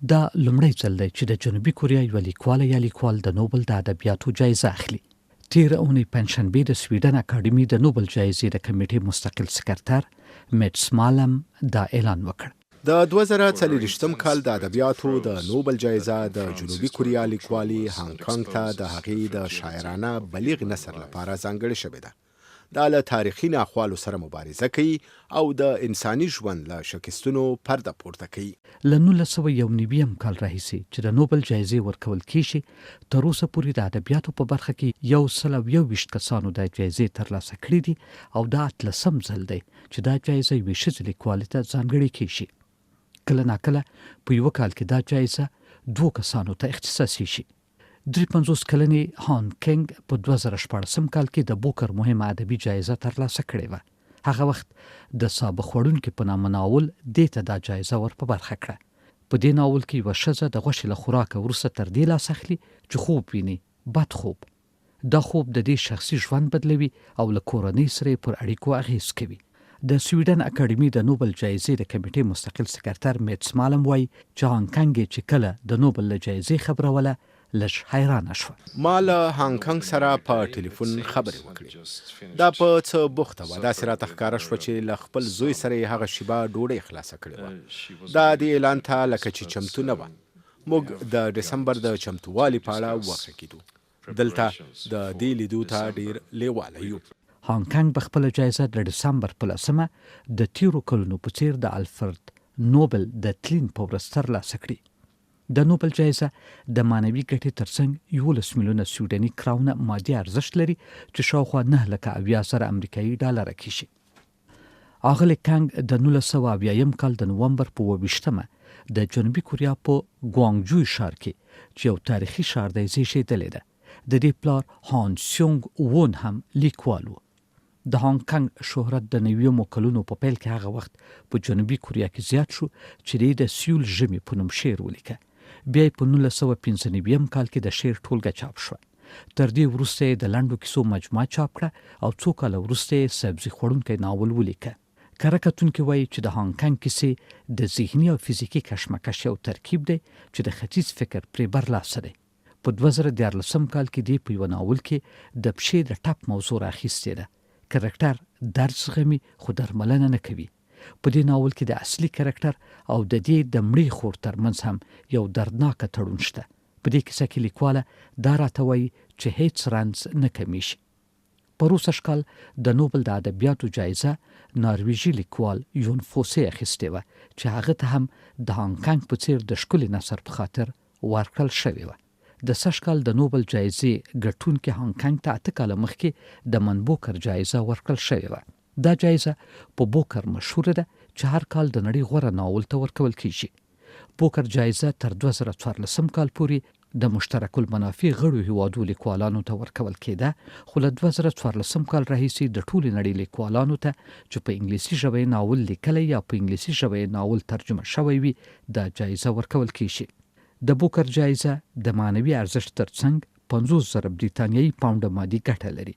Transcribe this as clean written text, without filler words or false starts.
دا لومړی ځل دی چې د جنوبي کوریا یو لیکواله یا لیکوال د نوبل د ادبیاتو جایزه اخلي. تېره اونۍ پنجشنبې د سویډن اکاډمي د نوبل جایزې د کمیټې مستقل سکرتر میټس مالم دا اعلان وکړ. د 2024 کال د ادبیاتو د نوبل جایزه د جنوبي کوریا لیکوالي هانګ کانګ ته د هغې د شاعرانه بلیغ نثر لپاره ځانګړې شوې ده. دا له تاریخي ناخوالو سره مبارزه کوي او د انساني ژوند له شکستونو پرده پورته کوي. له 1990 کال راهیسې چې د نوبل جایزې ورکول کیږي، تر اوسه پورې د ادبیاتو په برخه کې 121 کسانو د جایزې ترلاسه کړې دي او دا 18م ځل دی چې دا جایزه یوې ښځې لیکوالې ته ځانګړې کیږي. کله ناکله په یو کال کې دا جایزه 2 کسانو ته اختصاصي شي. 53 کلنې هانګ کانګ په 2014 کال کې د بوکر مهمه ادبي جایزه ترلاسه کړې وه. هغه وخت د سابق وړونکي په نامه ناول دې ته دا جایزه ور په برخه کړه. په دې ناول کې یوه ښځه د غوښې له خوراکه وروسته تر دې لاس اخلي چې خوب ویني، بد خوب. دا خوب د دې شخصي ژوند بدلوي او له کورنۍ سره پر اړیکو اغیز کوي. د سویډن اکاډمي د نوبل جایزې د کمیټې مستقل سکرتر میټس مالم وایي چې هانګ کانګ چې کله د نوبل له جایزې خبروله لږ حیرانه شوه. ما له هانګ کانګ سره په ټلیفون خبرې وکړې. دا په څه بوخته وه. داسې راته ښکاره شوه چې له خپل زوی سره یې هغه شیبه ډوډۍ خلاصه کړې وه. دا د اعلان ته لکه چې چمتو نه وه. موږ د ډسمبر د چمتووالي په اړه وغږېدو. دلته د دې لیدو ته ډېر لیواله یو. هانګ کانګ په خپله جایزه د ډسمبر په 10مه د تیرو کلونو په څېر د الفرد نوبل د تلین په ورځ ترلاسه کړي. د نوبل جایزه د معنوي ګټې ترڅنګ 11 میلیونه سویډني کراونه مادي ارزښت لري چې شاوخوا 9,70,000 امریکایي ډالره کیږي. اغلې کانګ د 1980 کال د نومبر په 22مه د جنوبي کوریا په ګوانګجوی ښار کې چې یو تاریخي ښار دی زیږېدلی ده. د دې پلار هان سیونګ وون هم لیکوال و. د هانګ کانګ شهرت د 90مو کلونو په پیل کې هغه وخت په جنوبي کوریا کې زیات شو چې د سیول ژمي په نوم شعر ولیکه. بیا په 1995 کال کې د شعر ټولګه چاپ شوه. تر دې وروسته د لنډو کیسو مجموعه چاپ کړه او څو کاله وروسته سبزي خوړونکی ناول ولیکه. کره کتونکي وایي چې د هانګ کانګ کیسې د ذهني او فزیکي کشمکش یو ترکیب دی چې د ختیځ فکر پرې برلاسه دی. په 2014 کال کې دی په یو ناول کې د پښې د ټپ موضوع راخیستې ده. کرکټر درد زغمي خو درملنه نه کوي. په دې ناول کې د اصلي کرکټر او د دې د مړي خور ترمنځ هم یو دردناکه تړون شته. په دې کیسه کې لیکواله دا راته وایي چې هیڅ رنځ نه کمیږي. په روسش کال د نوبل د ادبیاتو جایزه نارویژي لیکوال یون فوسې اخیستې وه چې هغه ته هم د هانګ کانګ په څېر د ښکلي نثر په خاطر ورکړل شوې وه. د سږ کال د نوبل جایزې ګټونکي هانګ کانګ ته 8 کاله مخکې د بوکر جایزه ورکړل شوې وه. دا جایزه په بوکر مشهوره ده چې هر کال د نړۍ غوره ناول ته ورکول کیږي. بوکر جایزه تر 2014 کال پورې د مشترک المنافع غړو هیوادو لیکوالانو ته ورکول کېده، خو له 2014 کال راهیسې د ټولې نړۍ لیکوالانو ته چې په انګلیسي ژبه ناول لیکلی یا په انګلیسي ژبه ناول ترجمه شوی وي دا جایزه ورکول کیږي. د بوکر جایزه د معنوي ارزښت ترڅنګ 50,000 بریتانیایی پاونډه مادي ګټه لري